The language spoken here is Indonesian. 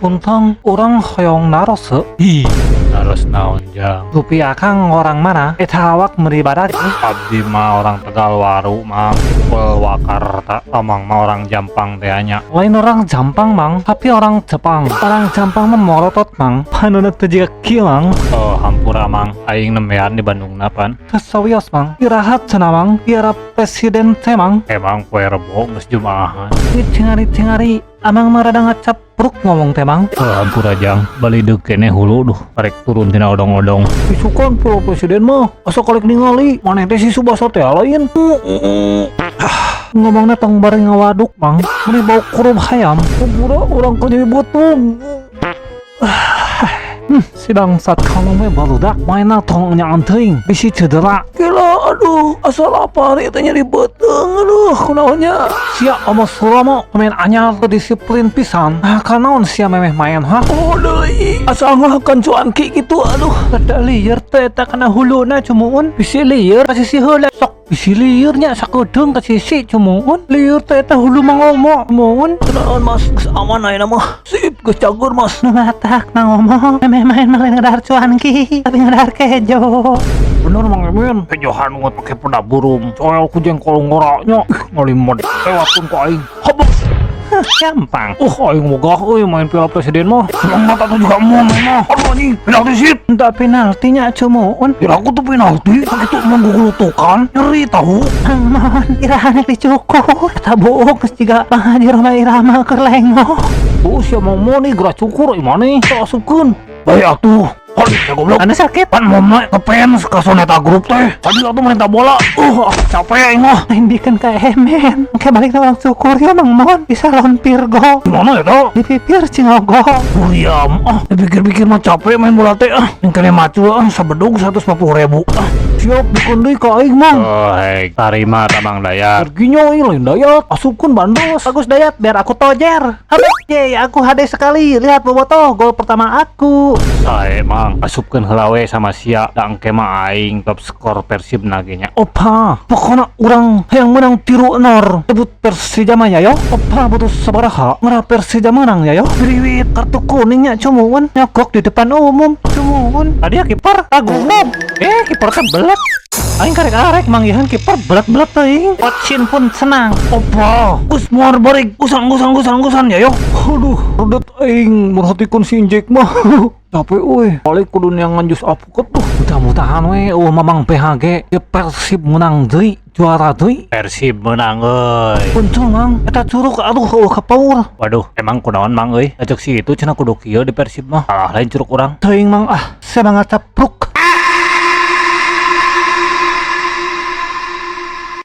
Puntang orang hoyong naros. Ih, harus naon jang. Tapi akang orang mana? Eta awak meribadat. Abdi mah orang Tegalwaru mang, Wakarta. Amang mah orang Jampang teh nya. Lain orang Jampang mang, tapi orang Jepang. Orang Jampang mah morotot mang. Panuna teu jiga kieu mang. Oh, hampura mang, aing nembean di Bandung napan. Teu sawios mang. Irahat cenah mang. Ira presiden teh mang. Emang poe Rebo geus Jumaahan. Tingari amang mah rada ngacapruk ngomong teh mang. Hampura jang, bali deuk keneh hulu duh, rek turun tina odong-odong. Isukan pulau presiden mah asa kolek ningali maneh teh si Subasa teh lain. Ngomongna tong bareng ngawaduk mang. Meni bau kurup hayam. Kumpura urang keur beutung. Sidang saat kamu mah barudak mainna tong nyaan teuing bisi cedera. Gila aduh asal apa hari teh nyeri beuteung aduh kunaonnya. Sia amos surama pemain anyar teu disiplin pisan. Ah kanaon sia memeh main ha. Oh deui asal ngahakan cuanki gitu aduh. Rada lieur teh eta kana huluna cumuun bisi lieur ka sisi heula sok bisi liurnya sakedeung ka sisi cumuun. Lieur teh eta hulu mangomo cumuun. Kenaon mas geus aman ayeuna mah. Sip geus cager mas. Nu matak na ngomong main main ngedar cuanki tapi ngedar kejo. Bener mang Emen, kejohan ngut pake peda burung. Soal ku jengkol ngoranya, ngalimod lewatun ku aing. Hobok. Gampang. Aing mogah euy main Piala Presiden mah. Senang mata tuh juga mau main mah. Aduh anjing, penalti sip. Entah penaltinya cumuun. Kira aku tuh penalti, sakitu menggugulutukan, nyeri tahu. Mohon irahanek dicukur. Eta bohong geus jiga Bang Haji Roma Irama keur lengo. Sia mau nih gerak cukur imane terasupkeun. Bae atuh. Hal ya goblok. Anda sakit? Pan mama ngefans ka Soneta Group teh. Tadi atuh main bola. Capek aing mah. Lain bikin kayak emen. Kayak balik orang cukur ya Mang Mon. Bisa lawan Virgo. Gimana ya tau? Di pipir cingogo. Diam dipikir-pikir mah capek main bola teh yang kene macu sabedug 150.000. Siap bikin deui ka aing Mang. Oh hei, tarima tamang dayat. Perginya lain dayat. Asupkeun bandos. Bagus dayat biar aku tojer. Habis ye aku HD sekali. Lihat bobotoh gol pertama aku. Sae mang asupkeun heula we sama sia da engke mah aing top skor Persib nagenya. Opa, pokoknya orang yang menang 3-0 debut Persija mah ya yo. Opa butuh sabaraha ngarah Persija menang ya yo. Beriwit kartu kuningnya cumuun nyogok di depan umum cumuun. Tadi ya kiper kagumom. Kiper teh belet. Aing karek-karek manggihan kiper belet-belet teuing. Watchin pun senang. Opa, geus moal balik gusan ya yo. Aduh, redet aing merhatikeun si Injek mah. Capek euy, balik kudu yang nganjus apuket tuh. Mudah-mudahan we mamang PHG ya Persib menang deui, juara deui. Persib menang euy. Punten Mang, eta curug aduh kapaur. Waduh, emang kunaon mang euy? Ajak si itu cenah kudu kieu di Persib mah. Alah lain curug urang. Teuing Mang semangat capruk.